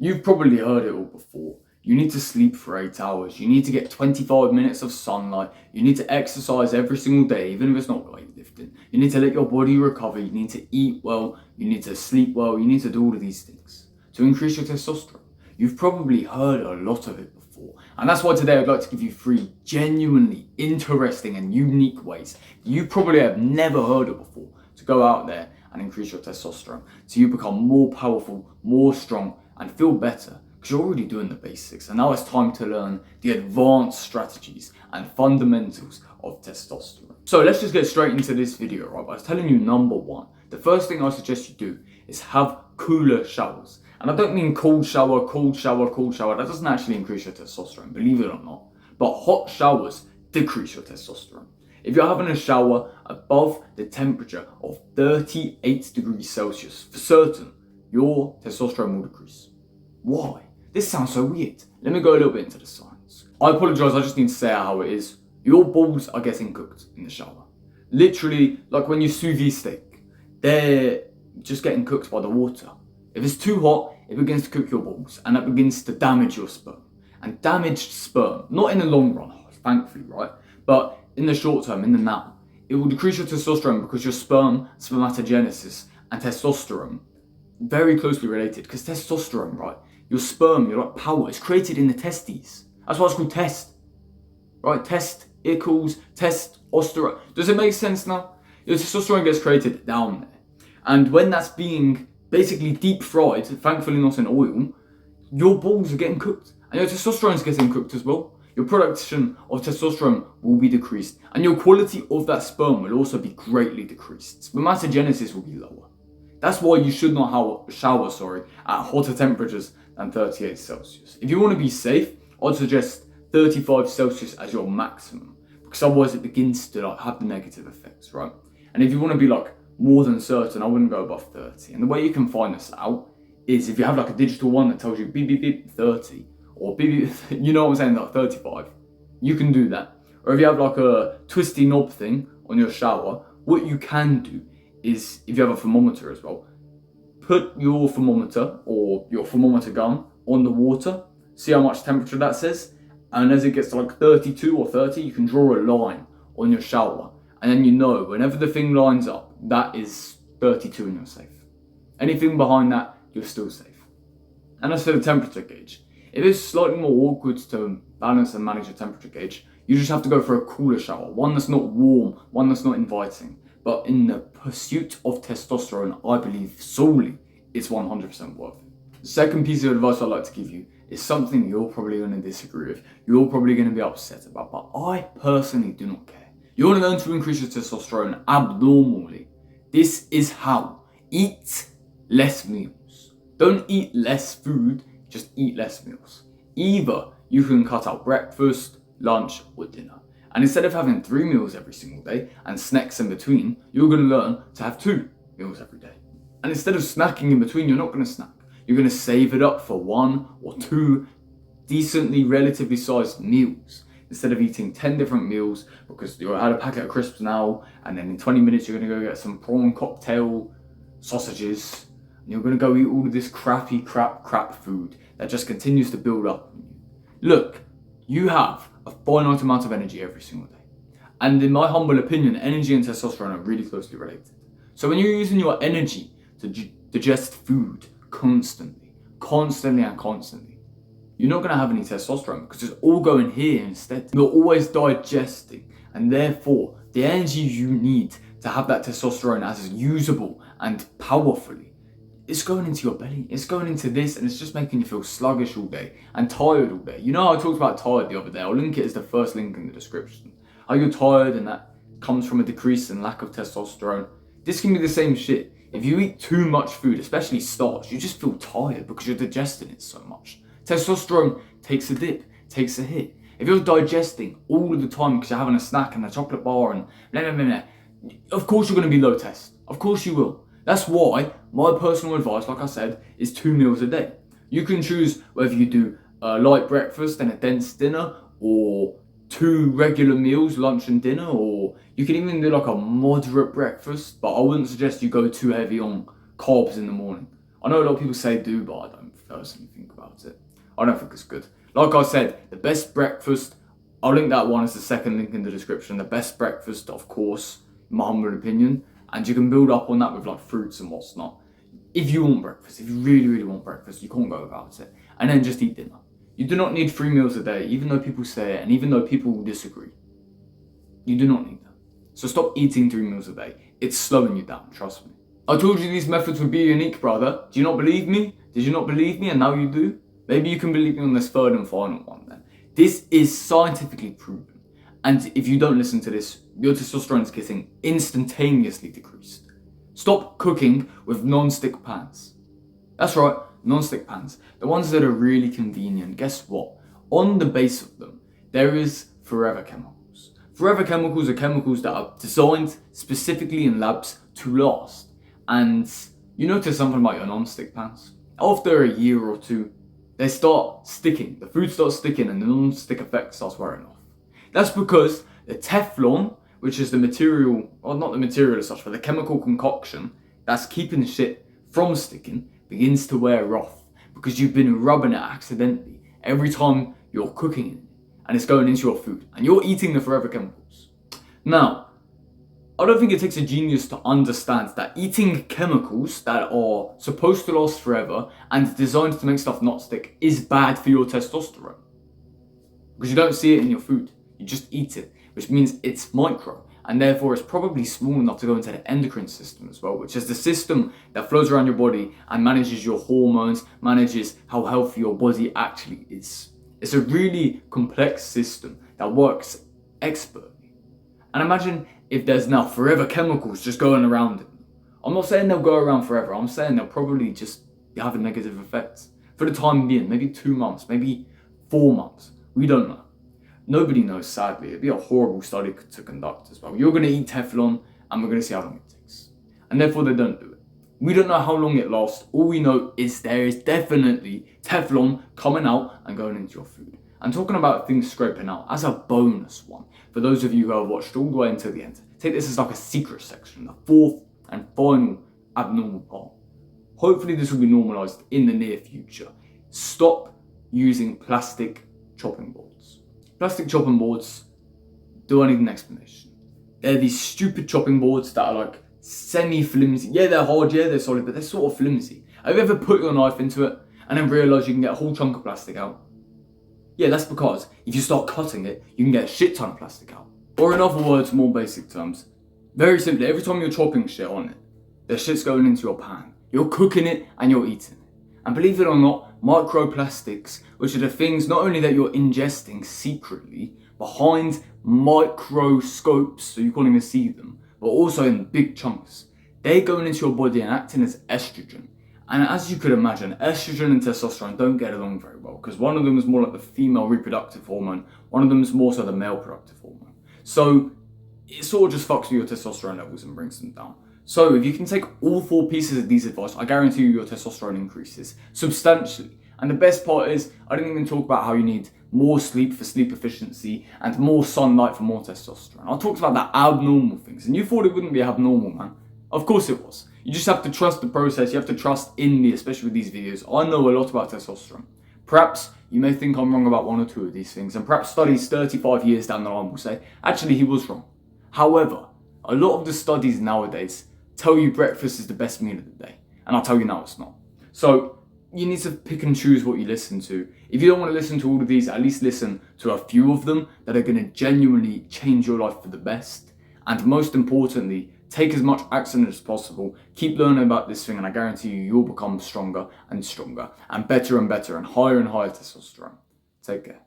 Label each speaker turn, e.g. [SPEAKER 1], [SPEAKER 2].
[SPEAKER 1] You've probably heard it all before. You need to sleep for 8 hours. You need to get 25 minutes of sunlight. You need to exercise every single day, even if it's not weightlifting. You need to let your body recover. You need to eat well. You need to sleep well. You need to do all of these things to increase your testosterone. You've probably heard a lot of it before. And that's why today I'd like to give you 3 genuinely interesting and unique ways you probably have never heard of before to go out there and increase your testosterone so you become more powerful, more strong, and feel better, because you're already doing the basics. And now it's time to learn the advanced strategies and fundamentals of testosterone. So let's just get straight into this video, right? By telling you, number 1, the first thing I suggest you do is have cooler showers. And I don't mean cold shower, cold shower, cold shower. That doesn't actually increase your testosterone, believe it or not. But hot showers decrease your testosterone. If you're having a shower above the temperature of 38 degrees Celsius, for certain, your testosterone will decrease. Why? This sounds so weird. Let me go a little bit into the science. I apologise, I just need to say how it is. Your balls are getting cooked in the shower. Literally, like when you sous vide steak, they're just getting cooked by the water. If it's too hot, it begins to cook your balls, and that begins to damage your sperm. And damaged sperm, not in the long run, thankfully, right? But in the short term, in the now, it will decrease your testosterone because your spermatogenesis, and testosterone, very closely related. Because testosterone, right? Your sperm, your power, is created in the testes. That's why it's called test, right? Test equals testosterone. Does it make sense now? Your testosterone gets created down there, and when that's being basically deep fried, thankfully not in oil, your balls are getting cooked, and your testosterone is getting cooked as well. Your production of testosterone will be decreased, and your quality of that sperm will also be greatly decreased. Spermatogenesis will be lower. That's why you should not shower at hotter temperatures than 38 Celsius. If you want to be safe, I'd suggest 35 Celsius as your maximum, because otherwise it begins to have the negative effects, right? And if you want to be more than certain, I wouldn't go above 30. And the way you can find this out is if you have a digital one that tells you beep beep beep 30, or beep beep, you know what I'm saying, 35. You can do that. Or if you have a twisty knob thing on your shower, what you can do is, if you have a thermometer as well, put your thermometer or your thermometer gun on the water, see how much temperature that says, and as it gets to 32 or 30, you can draw a line on your shower, and then you know whenever the thing lines up, that is 32 and you're safe. Anything behind that, you're still safe. And as for the temperature gauge, if it's slightly more awkward to balance and manage your temperature gauge, you just have to go for a cooler shower, one that's not warm, one that's not inviting. But in the pursuit of testosterone, I believe solely it's 100% worth it. The second piece of advice I'd like to give you is something you're probably going to disagree with. You're probably going to be upset about, but I personally do not care. You want to learn to increase your testosterone abnormally. This is how. Eat less meals. Don't eat less food, just eat less meals. Either you can cut out breakfast, lunch, or dinner. And instead of having 3 meals every single day and snacks in between, you're going to learn to have 2 meals every day. And instead of snacking in between, you're not going to snack. You're going to save it up for 1 or 2 decently, relatively sized meals. Instead of eating 10 different meals because you're out a packet of crisps now, and then in 20 minutes you're going to go get some prawn cocktail sausages, and you're going to go eat all of this crappy crap food that just continues to build up on you. Look, you have a finite amount of energy every single day. And in my humble opinion, energy and testosterone are really closely related. So when you're using your energy to digest food constantly, you're not going to have any testosterone because it's all going here instead. You're always digesting, and therefore the energy you need to have that testosterone as usable and powerfully, it's going into your belly, it's going into this, and it's just making you feel sluggish all day and tired all day. You know how I talked about tired the other day? I'll link it as the first link in the description. How you're tired and that comes from a decrease in lack of testosterone. This can be the same shit. If you eat too much food, especially starch, you just feel tired because you're digesting it so much. Testosterone takes a dip, takes a hit. If you're digesting all of the time because you're having a snack and a chocolate bar and blah, blah, blah, blah, of course you're going to be low test. Of course you will. That's why my personal advice, like I said, is 2 meals a day. You can choose whether you do a light breakfast and a dense dinner, or 2 regular meals, lunch and dinner, or you can even do a moderate breakfast, but I wouldn't suggest you go too heavy on carbs in the morning. I know a lot of people say do, but I don't personally think about it. I don't think it's good. Like I said, the best breakfast, I'll link that one as the second link in the description. The best breakfast, of course, in my humble opinion, and you can build up on that with like fruits and what's not. If you want breakfast, if you really, really want breakfast, you can't go without it. And then just eat dinner. You do not need 3 meals a day, even though people say it, and even though people disagree. You do not need that. So stop eating 3 meals a day. It's slowing you down, trust me. I told you these methods would be unique, brother. Do you not believe me? Did you not believe me and now you do? Maybe you can believe me on this third and final one then. This is scientifically proven. And if you don't listen to this, your testosterone is getting instantaneously decreased. Stop cooking with non-stick pans. That's right, non-stick pans. The ones that are really convenient. Guess what? On the base of them, there is forever chemicals. Forever chemicals are chemicals that are designed specifically in labs to last. And you notice something about your non-stick pans? After a year or two, they start sticking. The food starts sticking and the non-stick effect starts wearing off. That's because the Teflon, which is the material, or not the material as such, but the chemical concoction that's keeping shit from sticking, begins to wear off because you've been rubbing it accidentally every time you're cooking it and it's going into your food and you're eating the forever chemicals. Now, I don't think it takes a genius to understand that eating chemicals that are supposed to last forever and designed to make stuff not stick is bad for your testosterone. Because you don't see it in your food, you just eat it, which means it's micro, and therefore it's probably small enough to go into the endocrine system as well, which is the system that flows around your body and manages your hormones, manages how healthy your body actually is. It's a really complex system that works expertly. And imagine if there's now forever chemicals just going around it. I'm not saying they'll go around forever. I'm saying they'll probably just have a negative effect. For the time being, maybe 2 months, maybe 4 months. We don't know. Nobody knows, sadly. It'd be a horrible study to conduct as well. You're going to eat Teflon and we're going to see how long it takes. And therefore they don't do it. We don't know how long it lasts. All we know is there is definitely Teflon coming out and going into your food. I'm talking about things scraping out as a bonus one. For those of you who have watched all the way until the end, take this as like a secret section, the fourth and final abnormal part. Hopefully this will be normalized in the near future. Stop using plastic chopping boards. Plastic chopping boards, do I need an explanation? They're these stupid chopping boards that are like semi-flimsy. Yeah, they're hard, yeah, they're solid, but they're sort of flimsy. Have you ever put your knife into it and then realised you can get a whole chunk of plastic out? Yeah, that's because if you start cutting it, you can get a shit ton of plastic out. Or in other words, more basic terms, very simply, every time you're chopping shit on it, the shit's going into your pan. You're cooking it and you're eating it. And believe it or not, microplastics, which are the things not only that you're ingesting secretly behind microscopes, so you can't even see them, but also in big chunks, they're going into your body and acting as estrogen. And as you could imagine, estrogen and testosterone don't get along very well because one of them is more like the female reproductive hormone, one of them is more so the male productive hormone. So it sort of just fucks with your testosterone levels and brings them down. So if you can take all 4 pieces of these advice, I guarantee you your testosterone increases substantially. And the best part is, I didn't even talk about how you need more sleep for sleep efficiency and more sunlight for more testosterone. I talked about the abnormal things and you thought it wouldn't be abnormal, man. Of course it was. You just have to trust the process. You have to trust in me, especially with these videos. I know a lot about testosterone. Perhaps you may think I'm wrong about 1 or 2 of these things, and perhaps studies 35 years down the line will say, actually, he was wrong. However, a lot of the studies nowadays tell you breakfast is the best meal of the day, and I'll tell you now it's not. So you need to pick and choose what you listen to. If you don't want to listen to all of these, at least listen to a few of them that are going to genuinely change your life for the best. And most importantly, take as much action as possible. Keep learning about this thing and I guarantee you, you'll become stronger and stronger and better and higher testosterone. Take care.